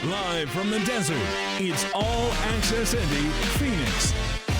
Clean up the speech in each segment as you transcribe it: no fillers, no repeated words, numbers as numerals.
Live from the desert, it's All Access Indy Phoenix.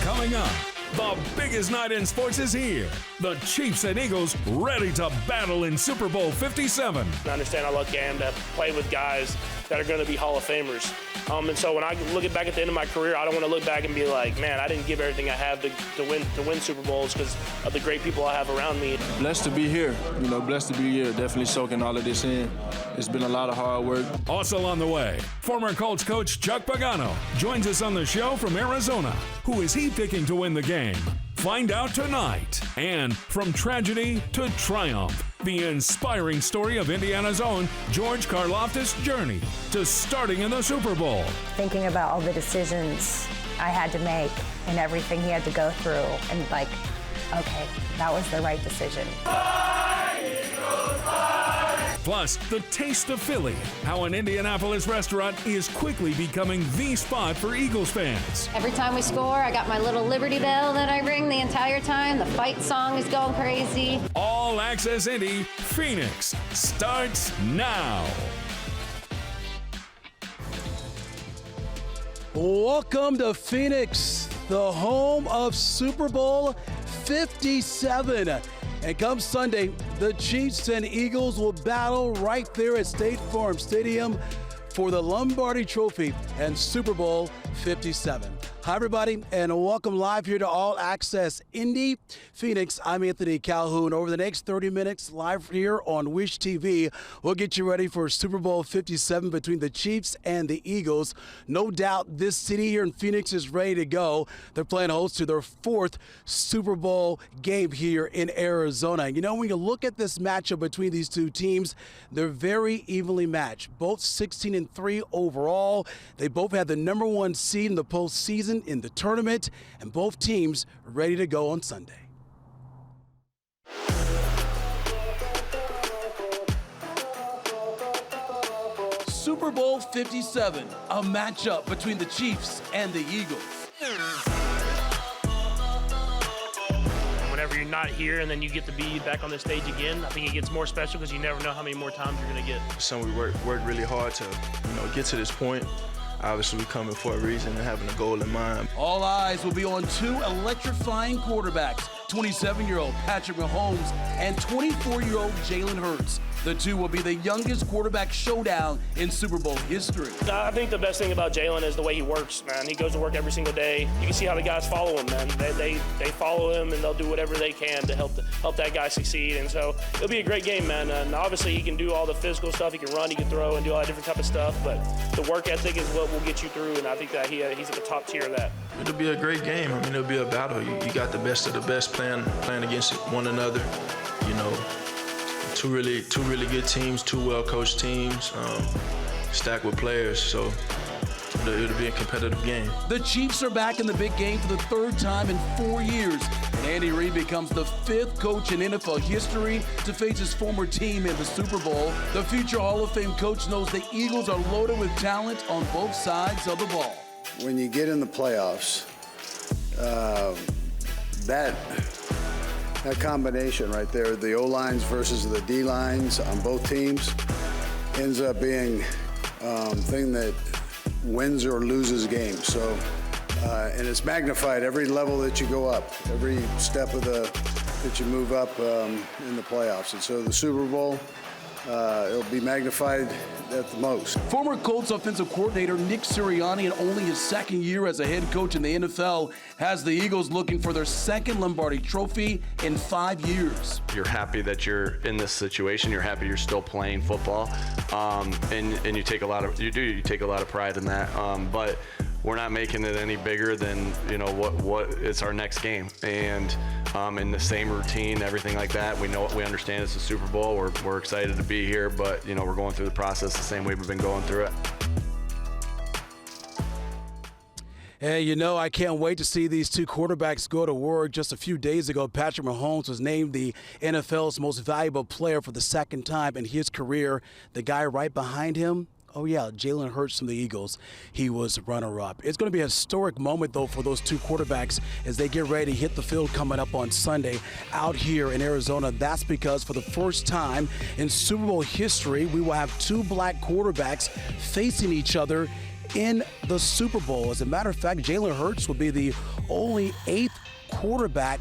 Coming up, the biggest night in sports is here. The Chiefs and Eagles ready to battle in Super Bowl 57. I understand I love getting to play with guys that are going to be Hall of Famers. And so when I look back at the end of my career, I don't want to look back and be like, man, I didn't give everything I have to win Super Bowls because of the great people I have around me. Blessed to be here. Blessed to be here. Definitely soaking all of this in. It's been a lot of hard work. Also on the way, former Colts coach Chuck Pagano joins us on the show from Arizona. Who is he picking to win the game? Find out tonight. And from tragedy to triumph, the inspiring story of Indiana's own George Karlaftis' journey to starting in the Super Bowl. Thinking about all the decisions I had to make and everything he had to go through, and okay, that was the right decision. Plus, the taste of Philly, how an Indianapolis restaurant is quickly becoming the spot for Eagles fans. Every time we score, I got my little Liberty Bell that I ring the entire time. The fight song is going crazy. All Access Indy Phoenix starts now. Welcome to Phoenix, the home of Super Bowl 57. And come Sunday, the Chiefs and Eagles will battle right there at State Farm Stadium for the Lombardi Trophy and Super Bowl 57. Hi, everybody, and welcome live here to All Access Indy Phoenix. I'm Anthony Calhoun. Over the next 30 minutes, live here on Wish TV, we'll get you ready for Super Bowl 57 between the Chiefs and the Eagles. No doubt this city here in Phoenix is ready to go. They're playing host to their fourth Super Bowl game here in Arizona. When you look at this matchup between these two teams, they're very evenly matched. Both 16-3 overall. They both had the number one seed in the postseason in the tournament, and both teams ready to go on Sunday. Super Bowl 57, a matchup between the Chiefs and the Eagles. Whenever you're not here and then you get to be back on the stage again, I think it gets more special because you never know how many more times you're going to get. We worked really hard to get to this point. Obviously, we're coming for a reason and having a goal in mind. All eyes will be on two electrifying quarterbacks, 27-year-old Patrick Mahomes and 24-year-old Jalen Hurts. The two will be the youngest quarterback showdown in Super Bowl history. I think the best thing about Jalen is the way he works, man. He goes to work every single day. You can see how the guys follow him, man. They follow him, and they'll do whatever they can to help that guy succeed. And so it'll be a great game, man. And obviously, he can do all the physical stuff. He can run, he can throw, and do all that different type of stuff. But the work ethic is what will get you through, and I think that he's at the top tier of that. It'll be a great game. It'll be a battle. You got the best of the best playing against one another. Two really good teams, two well-coached teams, stacked with players, so it'll be a competitive game. The Chiefs are back in the big game for the third time in 4 years. And Andy Reid becomes the fifth coach in NFL history to face his former team in the Super Bowl. The future Hall of Fame coach knows the Eagles are loaded with talent on both sides of the ball. When you get in the playoffs, that combination right there, the O-lines versus the D-lines on both teams, ends up being thing that wins or loses games. So, and it's magnified every level that you go up, every step of that you move up in the playoffs. And so the Super Bowl, it'll be magnified at the most. Former Colts offensive coordinator Nick Sirianni, in only his second year as a head coach in the NFL, has the Eagles looking for their second Lombardi Trophy in 5 years. You're happy that you're in this situation. You're happy you're still playing football, and you take a lot of pride in that. But we're not making it any bigger than what it's our next game, and in the same routine, everything like that. We understand it's a Super Bowl. We're excited to be here, but we're going through the process the same way we've been going through it. Hey, I can't wait to see these two quarterbacks go to work. Just a few days ago, Patrick Mahomes was named the NFL's most valuable player for the second time in his career. The guy right behind him Oh, yeah, Jalen Hurts from the Eagles. He was runner-up. It's going to be a historic moment, though, for those two quarterbacks as they get ready to hit the field coming up on Sunday out here in Arizona. That's because for the first time in Super Bowl history, we will have two black quarterbacks facing each other in the Super Bowl. As a matter of fact, Jalen Hurts will be the only eighth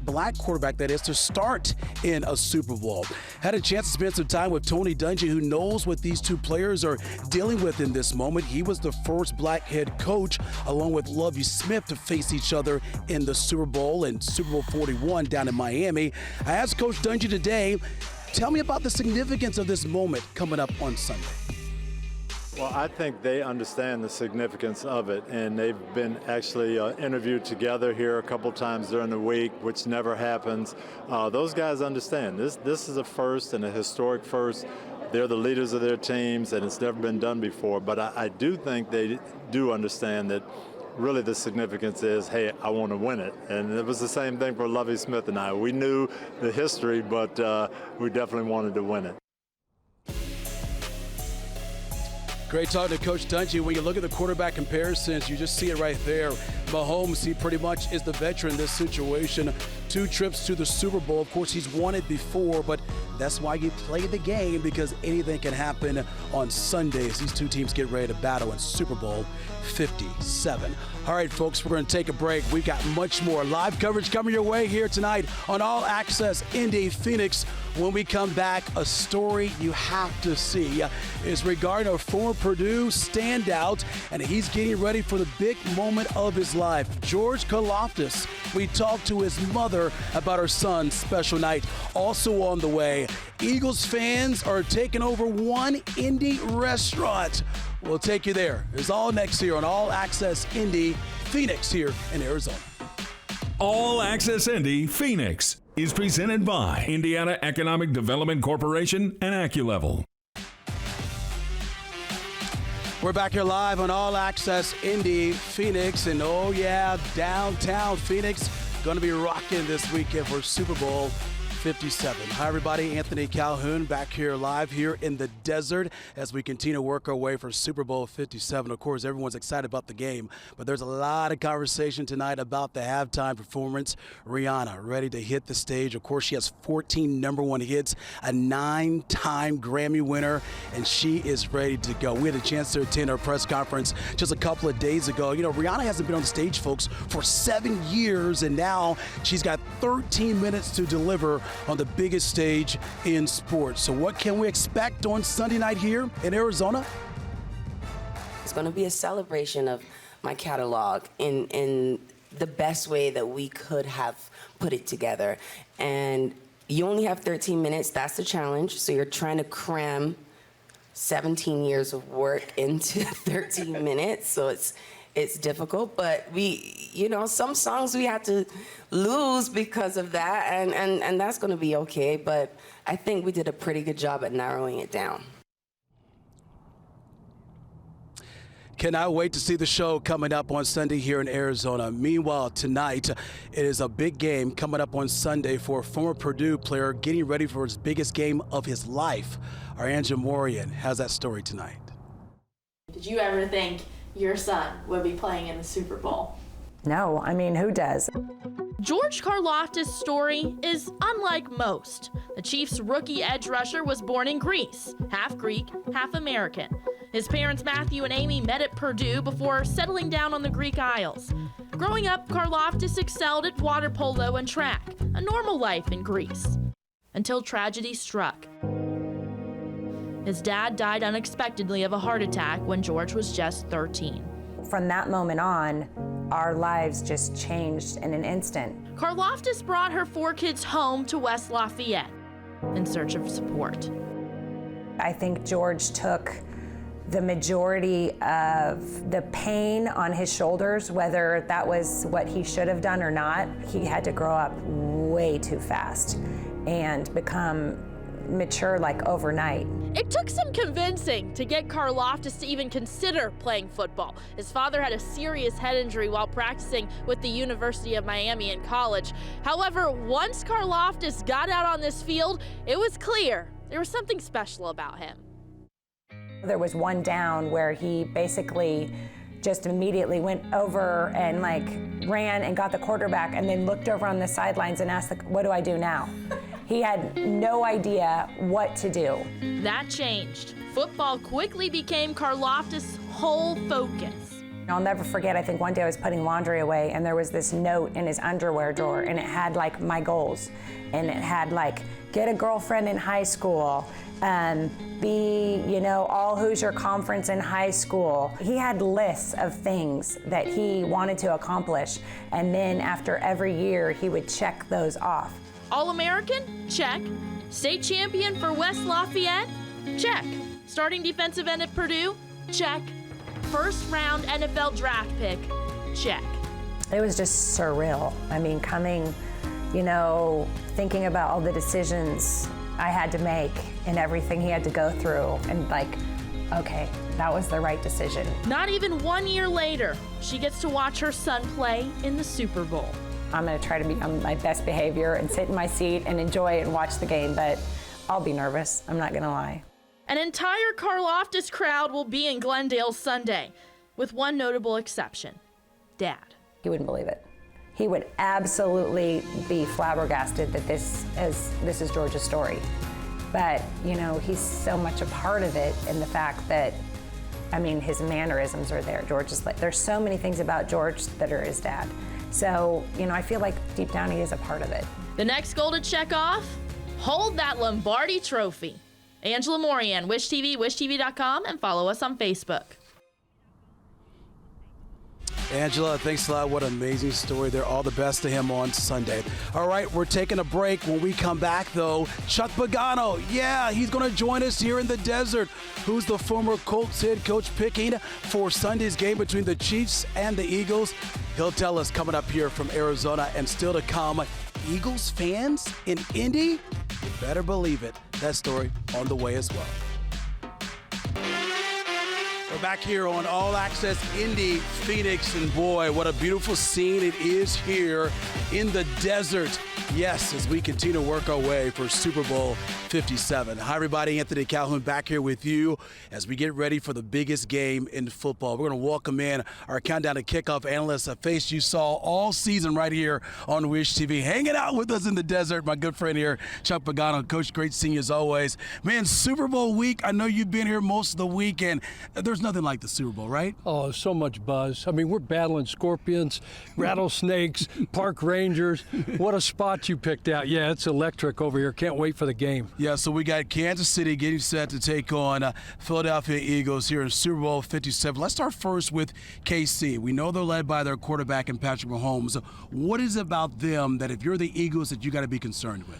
black quarterback that is, to start in a Super Bowl. Had a chance to spend some time with Tony Dungy, who knows what these two players are dealing with in this moment. He was the first black head coach, along with Lovie Smith, to face each other in the Super Bowl in Super Bowl 41 down in Miami. I asked Coach Dungy today, tell me about the significance of this moment coming up on Sunday. Well, I think they understand the significance of it, and they've been actually interviewed together here a couple times during the week, which never happens. Those guys understand. This is a first and a historic first. They're the leaders of their teams, and it's never been done before. But I do think they do understand that really the significance is, hey, I want to win it. And it was the same thing for Lovie Smith and I. We knew the history, but we definitely wanted to win it. Great talking to Coach Dungy. When you look at the quarterback comparisons, you just see it right there. Mahomes, he pretty much is the veteran in this situation. 2 trips to the Super Bowl. Of course, he's won it before, but that's why you play the game, because anything can happen on Sundays. These two teams get ready to battle in Super Bowl 57. All right, folks, we're going to take a break. We've got much more live coverage coming your way here tonight on All Access Indy Phoenix. When we come back, a story you have to see is regarding a former Purdue standout, and he's getting ready for the big moment of his life. George Karlaftis. We talked to his mother about her son's special night. Also on the way, Eagles fans are taking over one Indy restaurant. We'll take you there. It's all next here on All Access Indy Phoenix here in Arizona. All Access Indy Phoenix is presented by Indiana Economic Development Corporation and AccuLevel. We're back here live on All Access Indy Phoenix, and oh yeah, downtown Phoenix going to be rocking this weekend for Super Bowl 57. Hi everybody, Anthony Calhoun back here live here in the desert as we continue to work our way for Super Bowl 57. Of course, everyone's excited about the game, but there's a lot of conversation tonight about the halftime performance. Rihanna ready to hit the stage. Of course, she has 14 #1 hits, a 9-time Grammy winner, and she is ready to go. We had a chance to attend her press conference just a couple of days ago. You know, Rihanna hasn't been on the stage, folks, for 7 years, and now she's got 13 minutes to deliver on the biggest stage in sports. So what can we expect on Sunday night here in Arizona? It's going to be a celebration of my catalog in the best way that we could have put it together. And you only have 13 minutes. That's the challenge. So you're trying to cram 17 years of work into 13 minutes. So it's difficult, but some songs we had to lose because of that, and that's going to be okay, but I think we did a pretty good job at narrowing it down. Cannot wait to see the show coming up on Sunday here in Arizona. Meanwhile, tonight, it is a big game coming up on Sunday for a former Purdue player getting ready for his biggest game of his life. Our Angela Morian has that story tonight. Did you ever think your son would be playing in the Super Bowl? No, I mean, who does? George Karlaftis' story is unlike most. The Chiefs' rookie edge rusher was born in Greece, half Greek, half American. His parents, Matthew and Amy, met at Purdue before settling down on the Greek Isles. Growing up, Karlaftis excelled at water polo and track, a normal life in Greece, until tragedy struck. His dad died unexpectedly of a heart attack when George was just 13. From that moment on, our lives just changed in an instant. Karlaftis brought her 4 kids home to West Lafayette in search of support. I think George took the majority of the pain on his shoulders, whether that was what he should have done or not. He had to grow up way too fast and become mature like overnight. It took some convincing to get Karlaftis to even consider playing football. His father had a serious head injury while practicing with the University of Miami in college. However, once Karlaftis got out on this field, it was clear there was something special about him. There was one down where he basically just immediately went over and like ran and got the quarterback and then looked over on the sidelines and asked, what do I do now? He had no idea what to do. That changed. Football quickly became Karlaftis' whole focus. I'll never forget, I think one day I was putting laundry away and there was this note in his underwear drawer and it had like my goals. And it had like, get a girlfriend in high school, be, all Hoosier conference in high school. He had lists of things that he wanted to accomplish. And then after every year, he would check those off. All-American? Check. State champion for West Lafayette? Check. Starting defensive end at Purdue? Check. First round NFL draft pick? Check. It was just surreal. I mean, coming, thinking about all the decisions I had to make and everything he had to go through and okay, that was the right decision. Not even 1 year later, she gets to watch her son play in the Super Bowl. I'm gonna try to be on my best behavior and sit in my seat and enjoy it and watch the game, but I'll be nervous, I'm not gonna lie. An entire Karlaftis crowd will be in Glendale Sunday, with one notable exception, Dad. He wouldn't believe it. He would absolutely be flabbergasted that this is George's story. But, he's so much a part of it in the fact that, his mannerisms are there. George is there's so many things about George that are his dad. So, I feel like deep down he is a part of it. The next goal to check off, hold that Lombardi trophy. Angela Morian, Wish TV, wishtv.com, and follow us on Facebook. Angela, thanks a lot. What an amazing story there. All the best to him on Sunday. All right, we're taking a break. When we come back, though, Chuck Pagano, he's going to join us here in the desert. Who's the former Colts head coach picking for Sunday's game between the Chiefs and the Eagles? He'll tell us coming up here from Arizona. And still to come, Eagles fans in Indy? You better believe it. That story on the way as well. We're back here on All Access Indy, Phoenix, and boy, what a beautiful scene it is here in the desert. Yes, as we continue to work our way for Super Bowl 57. Hi, everybody. Anthony Calhoun back here with you as we get ready for the biggest game in football. We're going to welcome in our countdown to kickoff analyst, a face you saw all season right here on Wish TV, hanging out with us in the desert. My good friend here, Chuck Pagano. Coach, great seeing you as always. Man, Super Bowl week. I know you've been here most of the weekend. There's nothing like the Super Bowl, right? Oh, so much buzz. We're battling scorpions, rattlesnakes, park rangers. What a spot you picked out. Yeah, it's electric over here. Can't wait for the game. Yeah, so we got Kansas City getting set to take on Philadelphia Eagles here in Super Bowl 57. Let's start first with KC. We know they're led by their quarterback in Patrick Mahomes. What is it about them that if you're the Eagles that you got to be concerned with?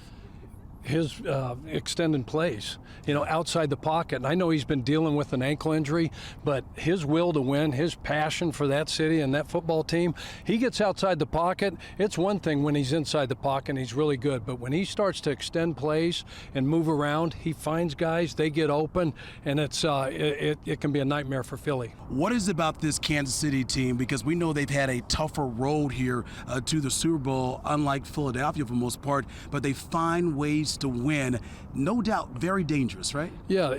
His extending plays, outside the pocket. And I know he's been dealing with an ankle injury, but his will to win, his passion for that city and that football team, he gets outside the pocket. It's one thing when he's inside the pocket and he's really good, but when he starts to extend plays and move around, he finds guys, they get open, and it can be a nightmare for Philly. What is it about this Kansas City team? Because we know they've had a tougher road here to the Super Bowl, unlike Philadelphia for the most part, but they find ways to win. No doubt, very dangerous, right? Yeah,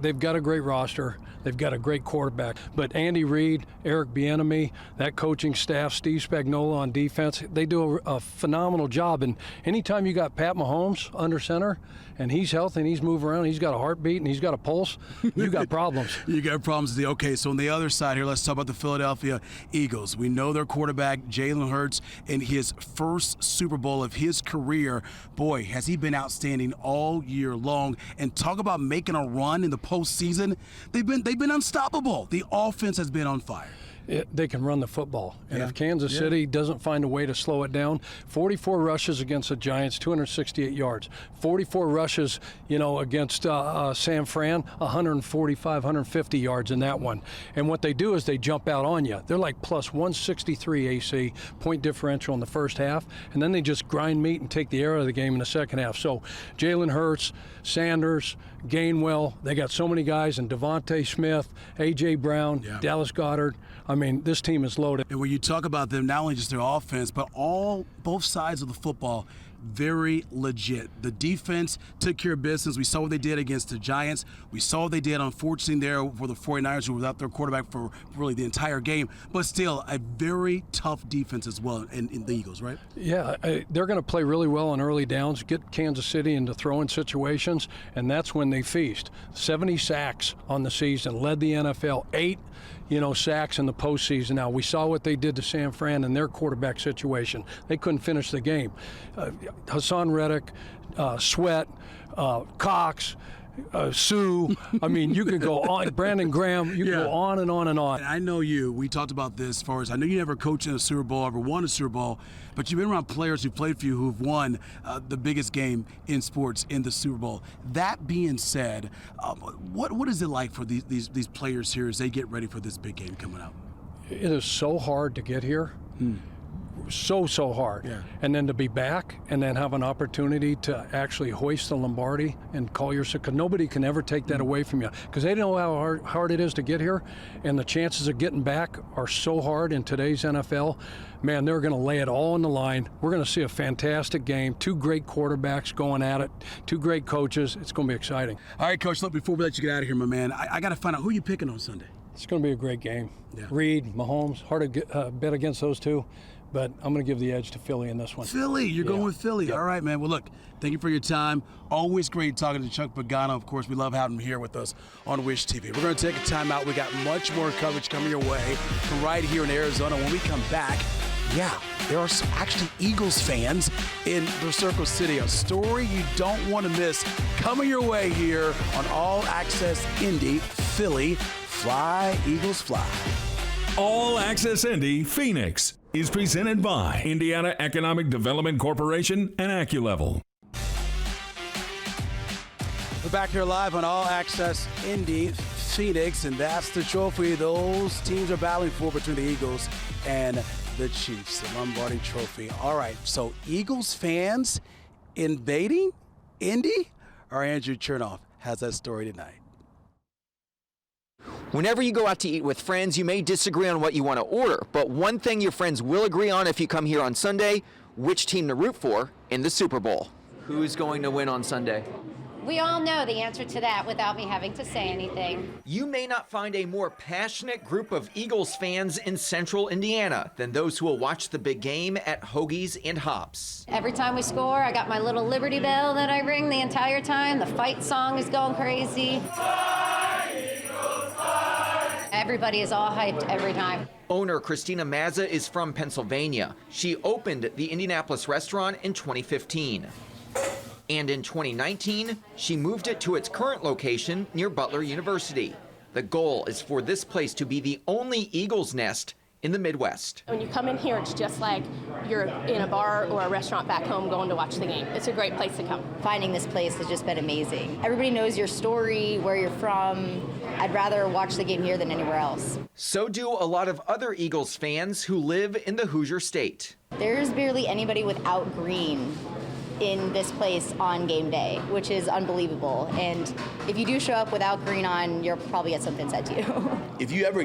they've got a great roster. They've got a great quarterback. But Andy Reid, Eric Bieniemy, that coaching staff, Steve Spagnuolo on defense, they do a phenomenal job. And anytime you got Pat Mahomes under center and he's healthy and he's moving around, he's got a heartbeat and he's got a pulse, you got problems. You got problems. Okay, so on the other side here, let's talk about the Philadelphia Eagles. We know their quarterback, Jalen Hurts, in his first Super Bowl of his career. Boy, has he been outstanding all year long. And talk about making a run in the postseason. They've been unstoppable. The offense has been on fire. They can run the football. And if Kansas City doesn't find a way to slow it down, 44 rushes against the Giants, 268 yards. 44 rushes, against San Fran, 145, 150 yards in that one. And what they do is they jump out on you. They're like plus 163 AC, point differential in the first half, and then they just grind meat and take the air out of the game in the second half. So Jalen Hurts, Sanders, Gainwell, they got so many guys, and Devontae Smith, A.J. Brown, Dallas Goedert. This team is loaded. And when you talk about them, not only just their offense, but both sides of the football, very legit. The defense took care of business. We saw what they did against the Giants. We saw what they did, unfortunately, there for the 49ers, who were without their quarterback for really the entire game. But still, a very tough defense as well in the Eagles, right? Yeah, they're going to play really well on early downs, get Kansas City into throwing situations, and that's when they feast. 70 sacks on the season, led the NFL, 8 sacks in the postseason. Now, we saw what they did to San Fran in their quarterback situation. They couldn't finish the game. Hassan Reddick, Sweat, Cox, Sue. I mean, you could go on. Brandon Graham. You can go on and on and on. And I know you. We talked about this as far as I know you never coached in a Super Bowl, ever won a Super Bowl, but you've been around players who played for you who've won the biggest game in sports in the Super Bowl. That being said, what is it like for these players here as they get ready for this big game coming up? It is so hard to get here. So hard. Yeah. And then to be back and then have an opportunity to actually hoist the Lombardi and call yourself, because nobody can ever take that away from you, because they know how hard it is to get here, and the chances of getting back are so hard in today's NFL. Man, they're going to lay it all on the line. We're going to see a fantastic game. 2 great quarterbacks going at it, 2 great coaches. It's going to be exciting. All right, Coach, look, before we let you get out of here, my man, I got to find out who you picking on Sunday. It's going to be a great game. Yeah. Reed, Mahomes, hard to bet against those two. But I'm going to give the edge to Philly in this one. Philly, you're going with Philly. Yep. All right, man. Well, look, thank you for your time. Always great talking to Chuck Pagano. Of course, we love having him here with us on Wish TV. We're going to take a time out. We got much more coverage coming your way from right here in Arizona. When we come back, there are some actually Eagles fans in the Circle City. A story you don't want to miss coming your way here on All Access Indy, Philly. Fly, Eagles, fly. All Access Indy, Phoenix is presented by Indiana Economic Development Corporation and AccuLevel. We're back here live on All Access Indy, Phoenix, and that's the trophy those teams are battling for between the Eagles and the Chiefs, the Lombardi Trophy. All right, so Eagles fans invading Indy? Our Andrew Chernoff has that story tonight. Whenever you go out to eat with friends, you may disagree on what you want to order, but one thing your friends will agree on if you come here on Sunday, which team to root for in the Super Bowl. Who's going to win on Sunday? We all know the answer to that without me having to say anything. You may not find a more passionate group of Eagles fans in central Indiana than those who will watch the big game at Hoagie's and Hops. Every time we score, I got my little Liberty Bell that I ring the entire time. The fight song is going crazy. Everybody is all hyped every time. Owner Christina Mazza is from Pennsylvania. She opened the Indianapolis restaurant in 2015. And in 2019, she moved it to its current location near Butler University. The goal is for this place to be the only Eagles nest in the Midwest. When you come in here, it's just like you're in a bar or a restaurant back home going to watch the game. It's a great place to come. Finding this place has just been amazing. Everybody knows your story, where you're from. I'd rather watch the game here than anywhere else. So do a lot of other Eagles fans who live in the Hoosier State. There's barely anybody without green in this place on game day, which is unbelievable. And if you do show up without green on, you'll probably get something said to you. If you ever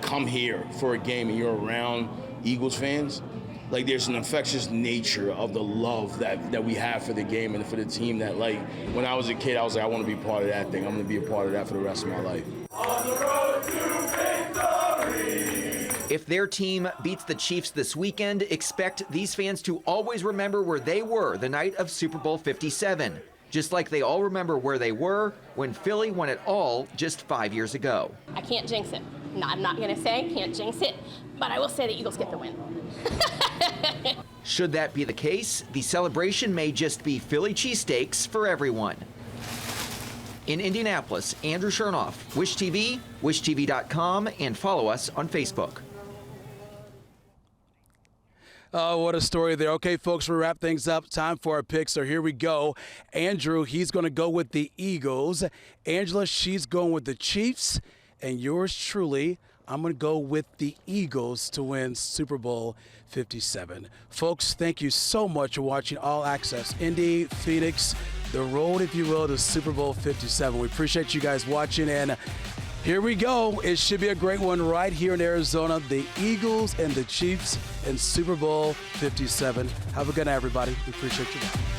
come here for a game and you're around Eagles fans, there's an infectious nature of the love that we have for the game and for the team that when I was a kid, I was like, I want to be part of that thing. I'm going to be a part of that for the rest of my life. On the road to victory. If their team beats the Chiefs this weekend, expect these fans to always remember where they were the night of Super Bowl 57, just like they all remember where they were when Philly won it all just 5 years ago. I can't jinx it. No, I'm not going to say can't jinx it, but I will say the Eagles get the win. Should that be the case, the celebration may just be Philly cheesesteaks for everyone. In Indianapolis, Andrew Chernoff, Wish TV, wishtv.com, and follow us on Facebook. Oh, what a story there. Okay, folks, we'll wrap things up. Time for our picks. So here we go. Andrew, he's going to go with the Eagles. Angela, she's going with the Chiefs. And yours truly, I'm going to go with the Eagles to win Super Bowl 57. Folks, thank you so much for watching All Access Indy, Phoenix, the road, if you will, to Super Bowl 57. We appreciate you guys watching, and Here we go. It should be a great one right here in Arizona. The Eagles and the Chiefs in Super Bowl 57. Have a good night, everybody. We appreciate you.